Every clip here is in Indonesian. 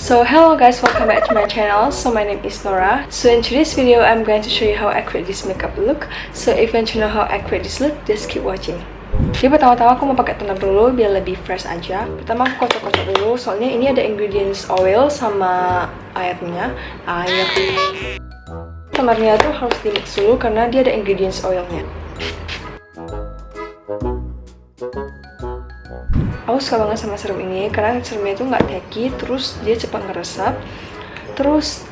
So hello guys, welcome back to my channel. So my name is Nora. So in today's video, I'm going to show you how accurate this makeup look. So if you want to know how accurate this look, just keep watching. Jadi pertama-tama aku mau pakai toner dulu biar lebih fresh aja. Pertama aku kocok-kocok dulu, soalnya ini ada ingredients oil sama airnya. Tonernya tuh harus di mix dulu karena dia ada ingredients oilnya. Aku suka banget sama serum ini karena serumnya itu nggak tacky, terus dia cepat ngeresap, terus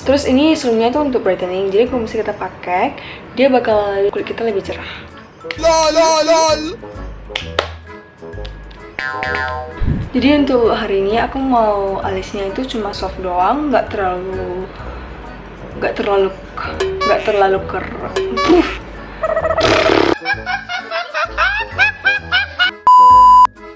terus ini serumnya itu untuk brightening, jadi kalau misalnya kita pakai, dia bakal kulit kita lebih cerah. Jadi untuk hari ini aku mau alisnya itu cuma soft doang, nggak terlalu keras.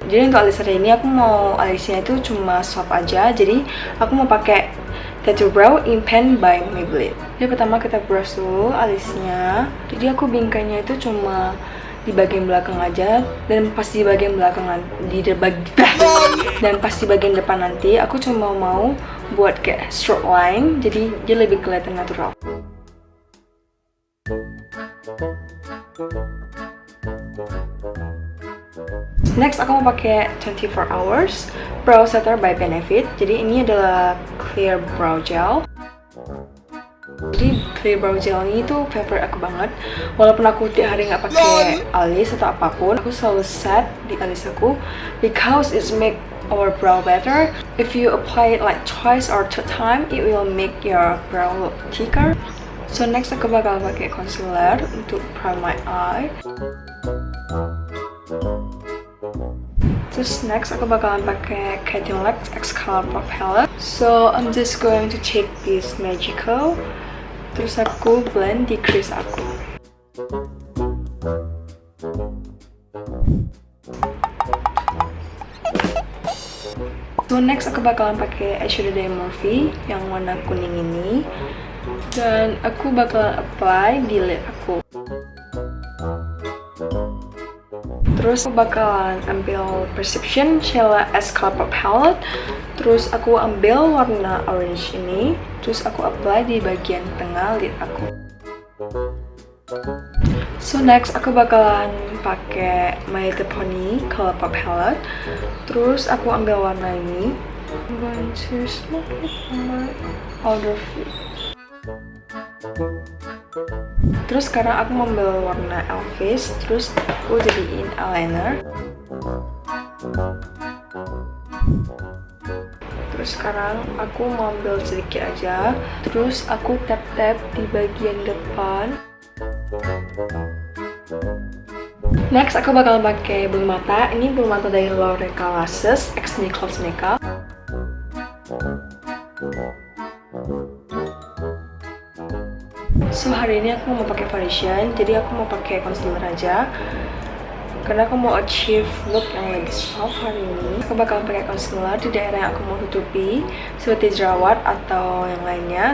Jadi untuk alis hari ini aku mau alisnya itu cuma soft aja. Jadi aku mau pakai Tattoo Brow in Pen by Maybelline. Jadi pertama kita brush dulu alisnya. Jadi aku bingkainya itu cuma di bagian belakang aja, dan pas di bagian belakang dan pas di bagian depan nanti aku cuma mau buat kayak stroke line, jadi dia lebih kelihatan natural. Next aku mau pakai 24 Hours Brow Setter by Benefit. Jadi ini adalah clear brow gel. Jadi clear brow gel ini tuh favorite aku banget. Walaupun aku tiap hari nggak pakai alis atau apapun, aku selalu set di alis aku because it's make our brow better. If you apply it like twice or 2 times, it will make your brow look thicker. So next aku bakal pakai concealer untuk prime my eye. Terus next aku bakalan pakai Cadillac X Color Pop Palette. So I'm just going to take this Magical. Terus aku blend di crease aku. So next aku bakalan pakai eyeshadow dari Morphe yang warna kuning ini, dan aku bakalan apply di lid aku. Terus aku bakalan ambil Perception Shella X Color Pop Palette. Terus aku ambil warna orange ini, terus aku apply di bagian tengah lid aku. So next aku bakalan pakai My Little Pony Color Pop Palette. Terus aku ambil warna ini. I'm going to smoke it on my outer feet. Terus sekarang aku mengambil warna Elvis, terus aku jadiin eyeliner. Terus sekarang aku mau ambil sedikit aja, terus aku tap-tap di bagian depan. Next aku bakal pakai bulu mata. Ini bulu mata dari L'Oreal Lashes X Nicole Makeup. So hari ini aku mau pakai foundation, jadi aku mau pakai concealer aja karena aku mau achieve look yang lebih soft hari ini. Aku bakal pakai concealer di daerah yang aku mau tutupi, seperti jerawat atau yang lainnya.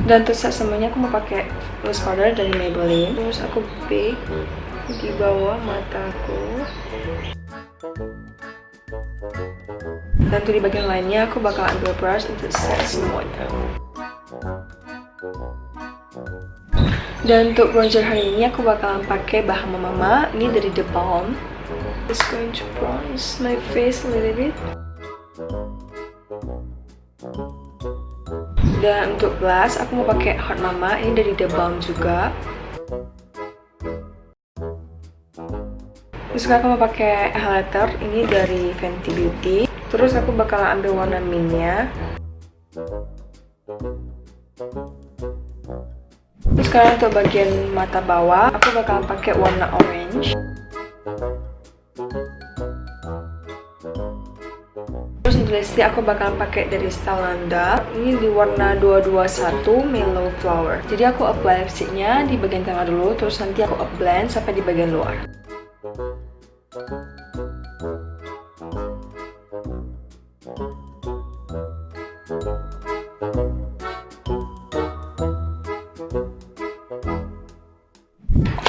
Dan untuk set semuanya aku mau pakai loose powder dari Maybelline. Terus aku bake di bawah mataku. Dan untuk di bagian lainnya aku bakal ambil brush untuk set semuanya. Dan untuk bronzer hari ini aku bakalan pakai Bahama Mama. Ini dari The Balm. Just going to bronze my face a little bit. Dan untuk blush aku mau pakai Hot Mama. Ini dari The Balm juga. Terus aku mau pakai highlighter. Ini dari Fenty Beauty. Terus aku bakal ambil warna mint-nya. Terus sekarang untuk bagian mata bawah, aku bakal pakai warna orange. Terus untuk lipstick aku bakal pakai dari Stalanda. Ini di warna 221 Mellow Flower. Jadi aku apply lipsticknya di bagian tengah dulu, terus nanti aku blend sampai di bagian luar.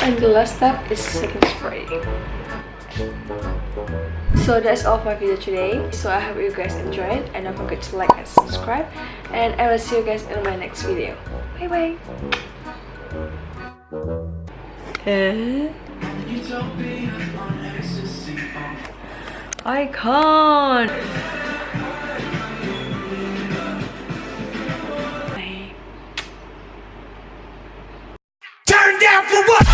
And the last step is setting spray. So that's all for my video today. So I hope you guys enjoyed, and don't forget to like and subscribe, and I will see you guys in my next video. Bye bye. I can't. Turn down for what?